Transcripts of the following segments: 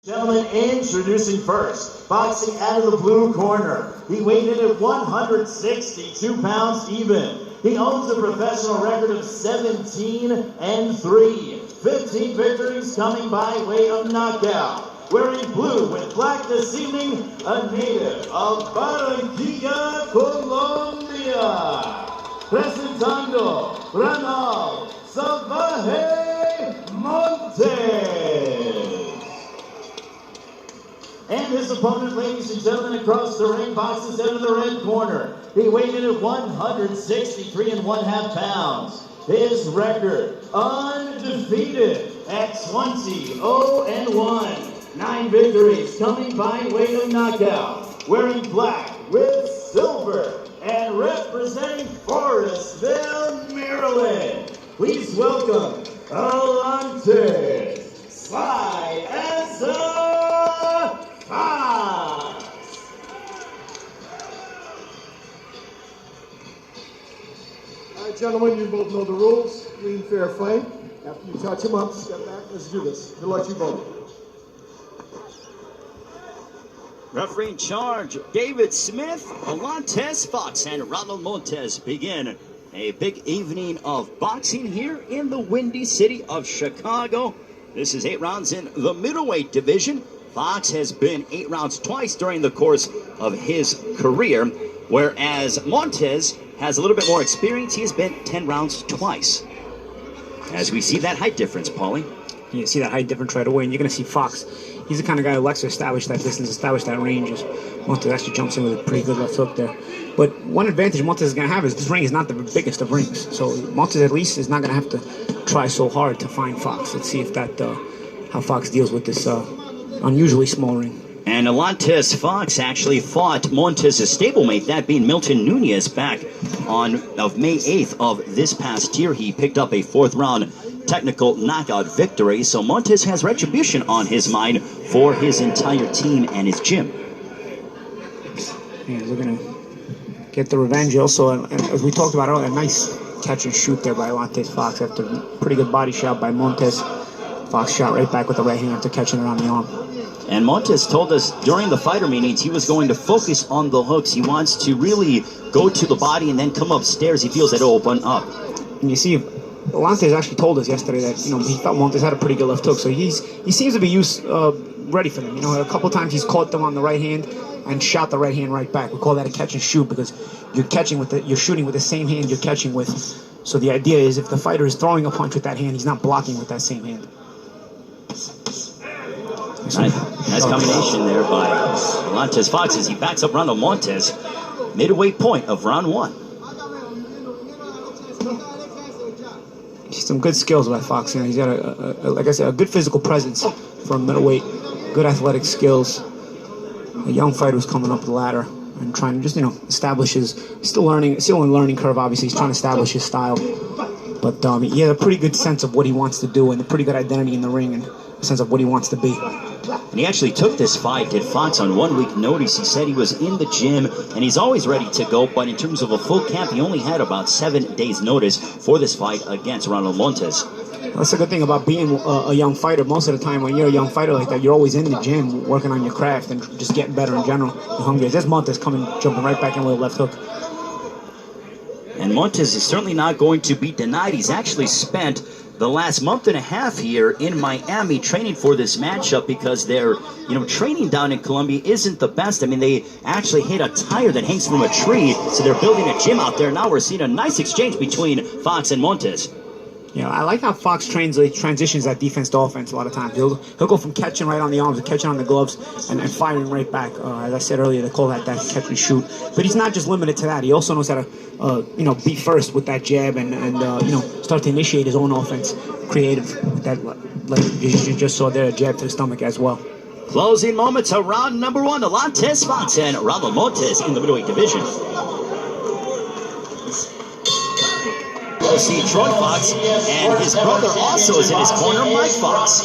Gentlemen, introducing first, boxing out of the blue corner. He weighed in at 162 pounds even. He owns a professional record of 17-3. 15 victories coming by way of knockout. Wearing blue with black this evening, a native of Barranquilla, Colombia. Presentando Ronald Montes. And his opponent, ladies and gentlemen, across the ring, boxes out of the red corner. He weighed in at 163.5 pounds. His record, undefeated at 20-0-1. 9 victories coming by way of knockout. Wearing black with silver and representing Forestville, Maryland. Please welcome Alantez, SlyAza. All right, gentlemen, you both know the rules. Clean, fair fight. After you touch him up, step back. Let's do this. Good luck to you both. Referee in charge, David Smith, Alantez Fox, and Ronald Montes begin a big evening of boxing here in the Windy City of Chicago. This is 8 rounds in the middleweight division. Fox has been 8 rounds twice during the course of his career, whereas Montes has a little bit more experience. He has been 10 rounds twice. As we see that height difference, Paulie. You see that height difference right away, and you're going to see Fox. He's the kind of guy who likes to establish that distance, establish that range. Montes actually jumps in with a pretty good left hook there. But one advantage Montes is going to have is this ring is not the biggest of rings. So Montes at least is not going to have to try so hard to find Fox. Let's see if that how Fox deals with this unusually small ring. And Alantez Fox actually fought Montes' stablemate, that being Milton Nunez, back on May 8th of this past year. He picked up a 4th round technical knockout victory. So Montes has retribution on his mind for his entire team and his gym. Yeah, we're going to get the revenge also. And as we talked about earlier, a nice catch and shoot there by Alantez Fox after a pretty good body shot by Montes. Fox shot right back with the right hand after catching it on the arm. And Montes told us during the fighter meetings he was going to focus on the hooks. He wants to really go to the body and then come upstairs. He feels that it'll open up. And you see, Alantez actually told us yesterday that he thought Montes had a pretty good left hook. So he seems to be ready for them. A couple times he's caught them on the right hand and shot the right hand right back. We call that a catch and shoot because you're shooting with the same hand you're catching with. So the idea is if the fighter is throwing a punch with that hand, he's not blocking with that same hand. Nice combination there by Alantez Fox as he backs up Ronald Montes. Midway point of round 1. Some good skills by Fox. He's got like I said, a good physical presence for a middleweight. Good athletic skills. A young fighter who's coming up the ladder and trying to just establish his still in learning curve. Obviously, he's trying to establish his style. But he has a pretty good sense of what he wants to do and a pretty good identity in the ring and a sense of what he wants to be. And he actually took this fight, did Fox, on 1 week notice. He said he was in the gym and he's always ready to go, but in terms of a full camp, he only had about 7 days notice for this fight against Ronald Montes. That's a good thing about being a young fighter. Most of the time when you're a young fighter like that, you're always in the gym working on your craft and just getting better in general. You're hungry. There's Montes jumping right back in with a left hook. And Montes is certainly not going to be denied. He's actually spent the last month and a half here in Miami training for this matchup because their training down in Colombia isn't the best. I mean, they actually hit a tire that hangs from a tree, so they're building a gym out there. Now we're seeing a nice exchange between Fox and Montes. I like how Fox transitions that defense to offense a lot of times. He'll go from catching right on the arms to catching on the gloves and firing right back. As I said earlier, they call that catch and shoot. But he's not just limited to that. He also knows how to be first with that jab and start to initiate his own offense, creative. That like you just saw there, a jab to the stomach as well. Closing moments of round number 1. Alantez Fox and Ronald Montes in the middleweight division. We'll see Troy Fox, and his brother also is in his corner, Mike Fox.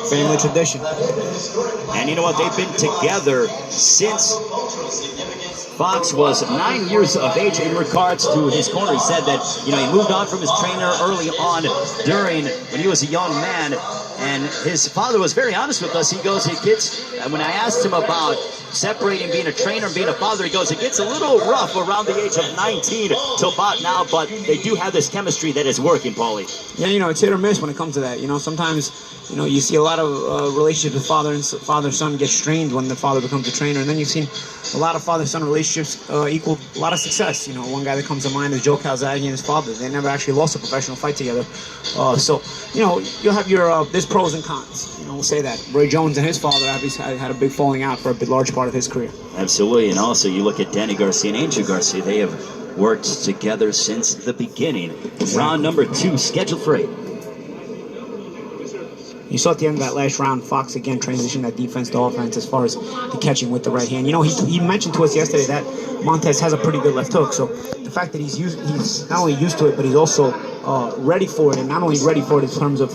Family tradition. And you know what? They've been together since Fox was 9 years of age. In regards to his corner, he said that he moved on from his trainer early on when he was a young man, And his father was very honest with us. He goes, and when I asked him about separating being a trainer and being a father, he goes, it gets a little rough around the age of 19 till about now, but they do have this chemistry that is working, Paulie. Yeah, it's hit or miss when it comes to that. Sometimes, you see a lot of relationships with father-son get strained when the father becomes a trainer, and then you've seen a lot of father-son relationships equal a lot of success. One guy that comes to mind is Joe Calzaghe and his father. They never actually lost a professional fight together. So, you'll have your, there's pros and cons. We'll say that. Roy Jones and his father had a big falling out for a large part of his career. Absolutely, and also you look at Danny Garcia and Angel Garcia. They have worked together since the beginning. Round number 2, scheduled for 8. You saw at the end of that last round, Fox again transitioned that defense to offense as far as the catching with the right hand. He mentioned to us yesterday that Montes has a pretty good left hook. So the fact that he's not only used to it, but he's also ready for it. And not only ready for it in terms of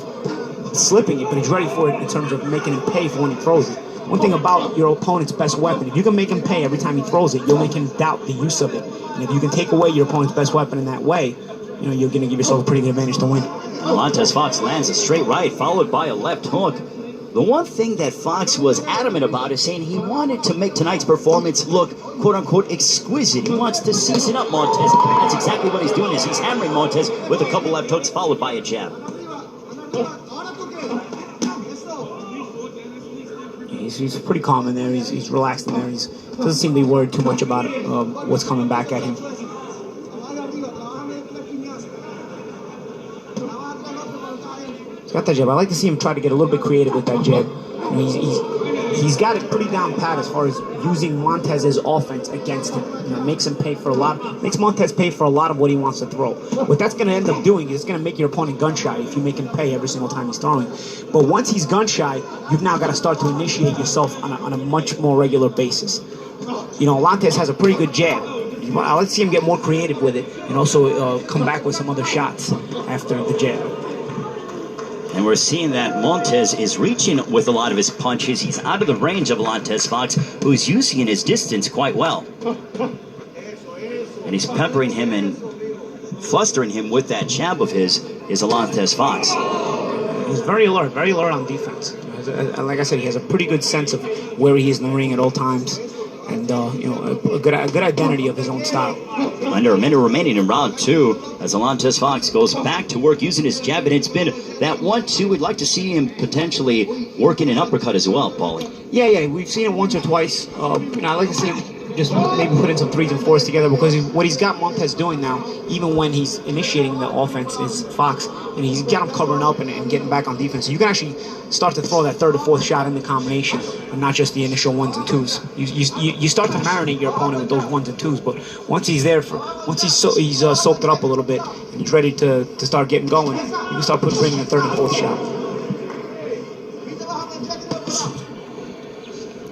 slipping it, but he's ready for it in terms of making him pay for when he throws it. One thing about your opponent's best weapon, if you can make him pay every time he throws it, you'll make him doubt the use of it. And if you can take away your opponent's best weapon in that way, you're going to give yourself a pretty good advantage to win. Alantez Fox lands a straight right, followed by a left hook. The one thing that Fox was adamant about is saying he wanted to make tonight's performance look, quote-unquote, exquisite. He wants to season up Montes. That's exactly what he's doing. He's hammering Montes with a couple left hooks, followed by a jab. He's pretty calm in there. He's relaxed in there. He doesn't seem to be worried too much about what's coming back at him. He's got that jab. I like to see him try to get a little bit creative with that jab. He's got it pretty down pat as far as using Montez's offense against him. Makes Montes pay for a lot of what he wants to throw. What that's going to end up doing is it's going to make your opponent gun shy if you make him pay every single time he's throwing. But once he's gun shy, you've now got to start to initiate yourself on a much more regular basis. Alantez has a pretty good jab. Let's see him get more creative with it and also come back with some other shots after the jab. And we're seeing that Montes is reaching with a lot of his punches. He's out of the range of Alantez Fox, who's using his distance quite well. And he's peppering him and flustering him with that jab of his, is Alantez Fox. He's very alert on defense. Like I said, he has a pretty good sense of where he is in the ring at all times. And, a good identity of his own style. Under a minute remaining in round 2 as Alantez Fox goes back to work using his jab, and it's been that 1-2. We'd like to see him potentially working an uppercut as well, Paulie. Yeah, we've seen it once or twice. I'd like to see him just maybe put in some 3s and 4s together, because what he's got Montes doing now, even when he's initiating the offense, is Fox, and he's got him covering up and getting back on defense. So you can actually start to throw that 3rd or 4th shot in the combination, and not just the initial 1s and 2s. You start to marinate your opponent with those 1s and 2s, but once he's he's soaked it up a little bit and he's ready to start getting going, you can start bringing a 3rd and 4th shot.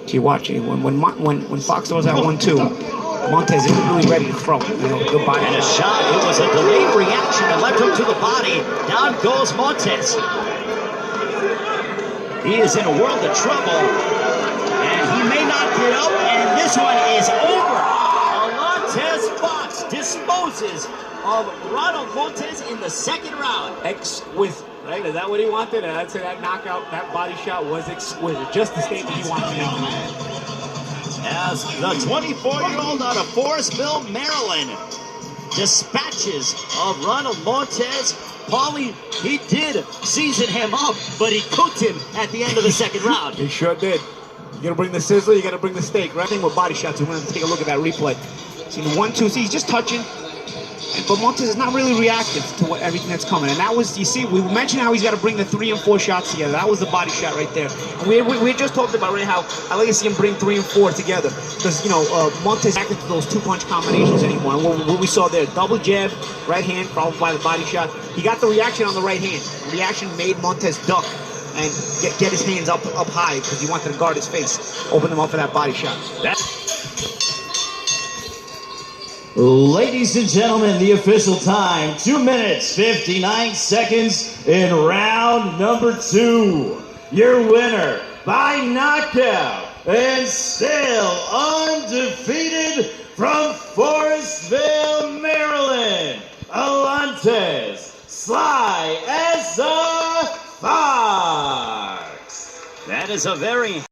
You watch it when Fox throws that 1-2, Montes is really ready to throw. Goodbye. And a shot. It was a delayed reaction and left hook to the body. Down goes Montes. He is in a world of trouble, and he may not get up. And this one is over. Alantez Fox disposes of Ronald Montes in the 2nd round. Exquisite. Right? Is that what he wanted? And I'd say that knockout, that body shot was exquisite. Just the statement he wanted to make. As the 24-year-old out of Forestville, Maryland, dispatches of Ronald Montes. Paulie, he did season him up, but he cooked him at the end of the 2nd round. He sure did. You gotta bring the sizzle, you gotta bring the steak. Right? Thing with body shots, we're gonna take a look at that replay. See the 1-2, see he's just touching. But Montes is not really reactive to everything that's coming. And that was, you see, we mentioned how he's got to bring the 3 and 4 shots together. That was the body shot right there. And we just talked about right how I like to see him bring 3 and 4 together. Because, Montes acted to those 2-punch combinations anymore. And what we saw there, double jab, right hand, followed by the body shot. He got the reaction on the right hand. The reaction made Montes duck and get his hands up high because he wanted to guard his face. Open them up for that body shot. Ladies and gentlemen, the official time, 2 minutes, 59 seconds in round number 2. Your winner by knockout and still undefeated from Forestville, Maryland, Alantez SlyAza Fox. That is a very